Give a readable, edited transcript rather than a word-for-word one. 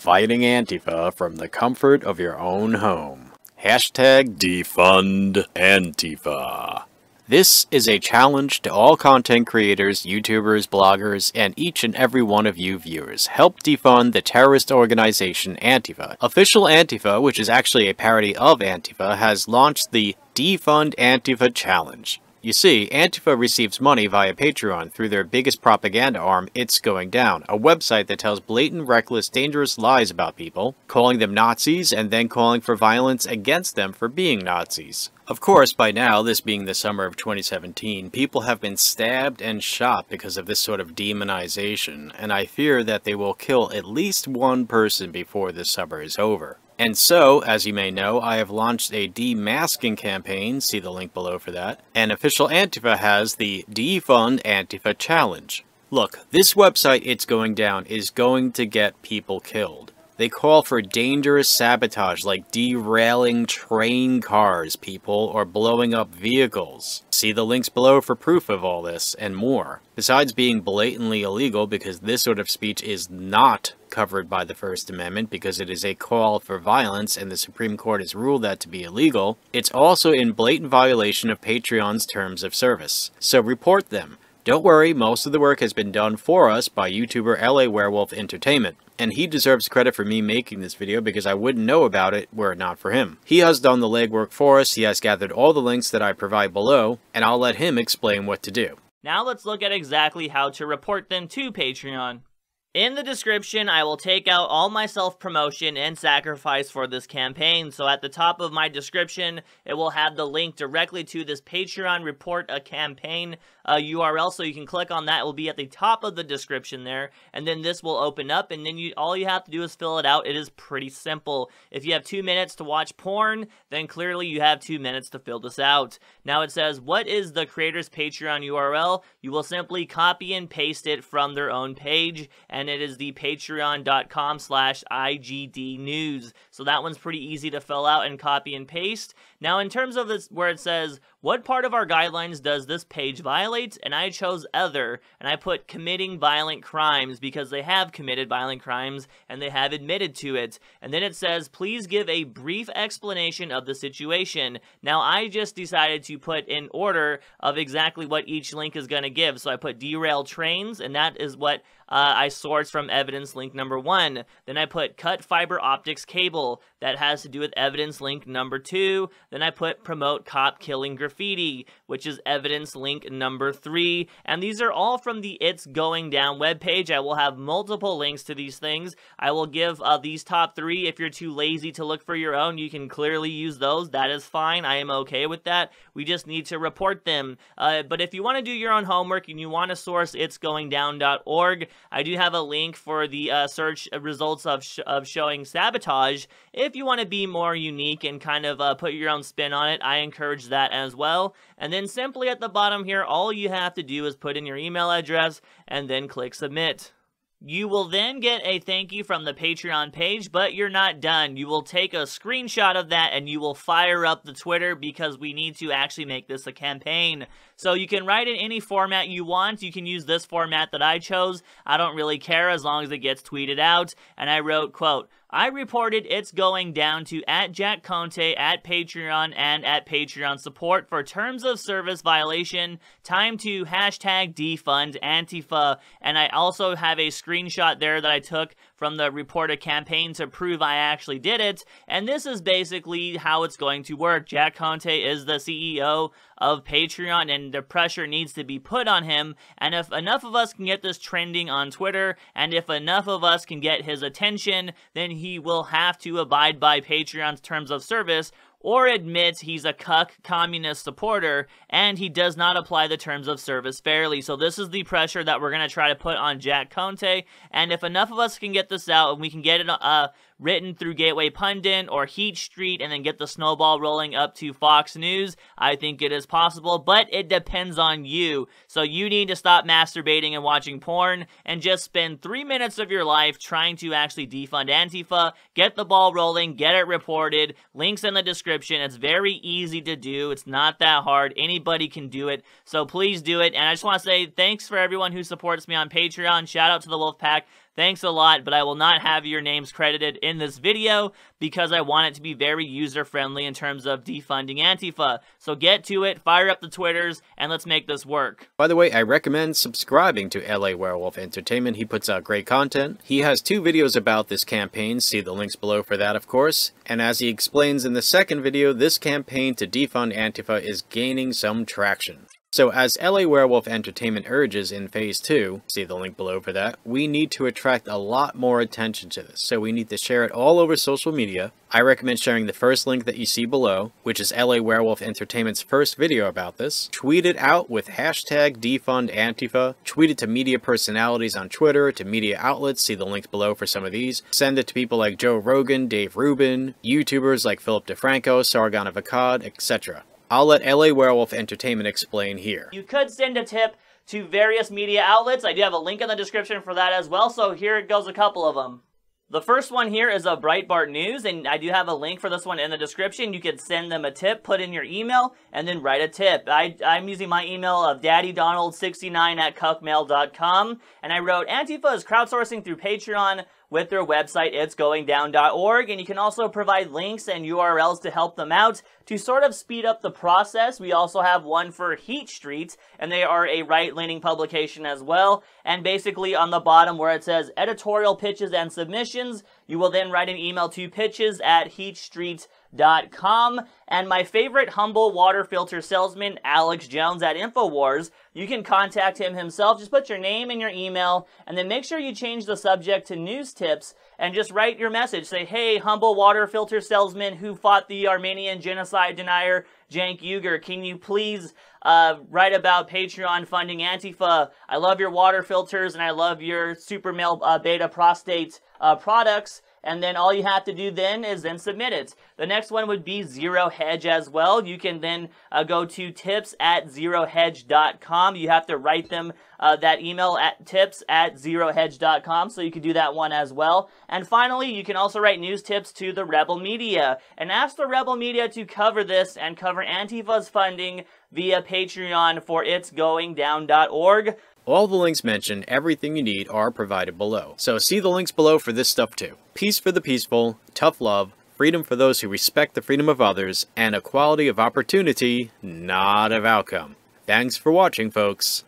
fighting Antifa from the comfort of your own home. Hashtag Defund Antifa. This is a challenge to all content creators, YouTubers, bloggers, and each and every one of you viewers. Help defund the terrorist organization Antifa. Official Antifa, which is actually a parody of Antifa, has launched the Defund Antifa Challenge. You see, Antifa receives money via Patreon through their biggest propaganda arm, It's Going Down, a website that tells blatant, reckless, dangerous lies about people, calling them Nazis and then calling for violence against them for being Nazis. Of course, by now, this being the summer of 2017, people have been stabbed and shot because of this sort of demonization, and I fear that they will kill at least one person before this summer is over. And so, as you may know, I have launched a demasking campaign, see the link below for that, and official Antifa has the Defund Antifa Challenge. Look, this website It's Going Down is going to get people killed. They call for dangerous sabotage like derailing train cars, people, or blowing up vehicles. See the links below for proof of all this, and more. Besides being blatantly illegal, because this sort of speech is not covered by the First Amendment because it is a call for violence and the Supreme Court has ruled that to be illegal, it's also in blatant violation of Patreon's terms of service. So report them. Don't worry, most of the work has been done for us by YouTuber LAWereWolf Entertainment, and he deserves credit for me making this video because I wouldn't know about it were it not for him. He has done the legwork for us, he has gathered all the links that I provide below, and I'll let him explain what to do. Now let's look at exactly how to report them to Patreon. In the description, I will take out all my self-promotion and sacrifice for this campaign, so at the top of my description, it will have the link directly to this Patreon Report a Campaign URL, so you can click on that. It will be at the top of the description there, and then this will open up, and then all you have to do is fill it out. It is pretty simple. If you have 2 minutes to watch porn, then clearly you have 2 minutes to fill this out. Now it says, what is the creator's Patreon URL? You will simply copy and paste it from their own page, and it is the patreon.com/IGDnews. So that one's pretty easy to fill out and copy and paste. Now in terms of this, where it says, what part of our guidelines does this page violate? And I chose other, and I put committing violent crimes because they have committed violent crimes and they have admitted to it. And then it says, please give a brief explanation of the situation. Now I just decided to put in order of exactly what each link is going to give. So I put derailed trains, and that is what I sourced from evidence link number 1. Then I put cut fiber optics cable. That has to do with evidence link number 2. Then I put promote cop killing graffiti, which is evidence link number 3. And these are all from the It's Going Down webpage. I will have multiple links to these things. I will give these top 3. If you're too lazy to look for your own, you can clearly use those. That is fine. I am okay with that. We just need to report them. But if you want to do your own homework and you want to source itsgoingdown.org, I do have a link for the search results of showing Sabotage. If you want to be more unique and kind of put your own spin on it, I encourage that as well. And then simply at the bottom here, all you have to do is put in your email address and then click submit. You will then get a thank you from the Patreon page, but you're not done. You will take a screenshot of that and you will fire up the Twitter because we need to actually make this a campaign. So you can write in any format you want. You can use this format that I chose. I don't really care as long as it gets tweeted out. And I wrote, quote, I reported It's Going Down to @JackConte, @Patreon, and @Patreon support for terms of service violation. Time to #Defund Antifa. And I also have a screenshot there that I took from the Report a Campaign to prove I actually did it. And this is basically how it's going to work. Jack Conte is the CEO of Patreon, and the pressure needs to be put on him. And if enough of us can get this trending on Twitter, and if enough of us can get his attention, then he will have to abide by Patreon's terms of service, or admits he's a cuck communist supporter, and he does not apply the terms of service fairly. So this is the pressure that we're going to try to put on Jack Conte, and if enough of us can get this out, and we can get it written through Gateway Pundit or Heat Street, and then get the snowball rolling up to Fox News, I think it is possible, but it depends on you. So you need to stop masturbating and watching porn, and just spend 3 minutes of your life trying to actually defund Antifa, get the ball rolling, get it reported, links in the description. It's very easy to do. It's not that hard. Anybody can do it. So please do it. And I just want to say thanks for everyone who supports me on Patreon. Shout out to the Wolfpack. Thanks a lot, but I will not have your names credited in this video because I want it to be very user-friendly in terms of defunding Antifa. So get to it, fire up the Twitters, and let's make this work. By the way, I recommend subscribing to LAWereWolf Entertainment. He puts out great content. He has 2 videos about this campaign. See the links below for that, of course. And as he explains in the second video, this campaign to defund Antifa is gaining some traction. So as LAWereWolf Entertainment urges in Phase 2, see the link below for that, we need to attract a lot more attention to this. So we need to share it all over social media. I recommend sharing the first link that you see below, which is LAWereWolf Entertainment's first video about this. Tweet it out with hashtag Defund Antifa. Tweet it to media personalities on Twitter, to media outlets, see the links below for some of these. Send it to people like Joe Rogan, Dave Rubin, YouTubers like Philip DeFranco, Sargon of Akkad, etc. I'll let LAWereWolf Entertainment explain here. You could send a tip to various media outlets. I do have a link in the description for that as well, so here goes a couple of them. The first one here is a Breitbart News, and I do have a link for this one in the description. You could send them a tip, put in your email, and then write a tip. I'm using my email of daddydonald69@cuckmail.com, and I wrote, Antifa is crowdsourcing through Patreon with their website, itsgoingdown.org, and you can also provide links and URLs to help them out to sort of speed up the process. We also have one for Heat Street, and they are a right-leaning publication as well, and basically on the bottom where it says editorial pitches and submissions, you will then write an email to pitches@heatstreet.com, and my favorite humble water filter salesman, Alex Jones at InfoWars, you can contact him himself. Just put your name and your email, and then make sure you change the subject to news tips, and just write your message. Say, hey, humble water filter salesman who fought the Armenian genocide denier, Cenk Uygur, can you please write about Patreon funding Antifa? I love your water filters, and I love your super male beta prostate products. And then all you have to do then is then submit it. The next one would be Zero Hedge as well. You can then go to tips@zerohedge.com. You have to write them that email at tips@zerohedge.com, so you can do that one as well. And finally, you can also write news tips to the Rebel Media and ask the Rebel Media to cover this and cover Antifa's funding via Patreon for itsgoingdown.org. All the links mentioned, everything you need, are provided below. So see the links below for this stuff too. Peace for the peaceful, tough love, freedom for those who respect the freedom of others, and equality of opportunity, not of outcome. Thanks for watching, folks.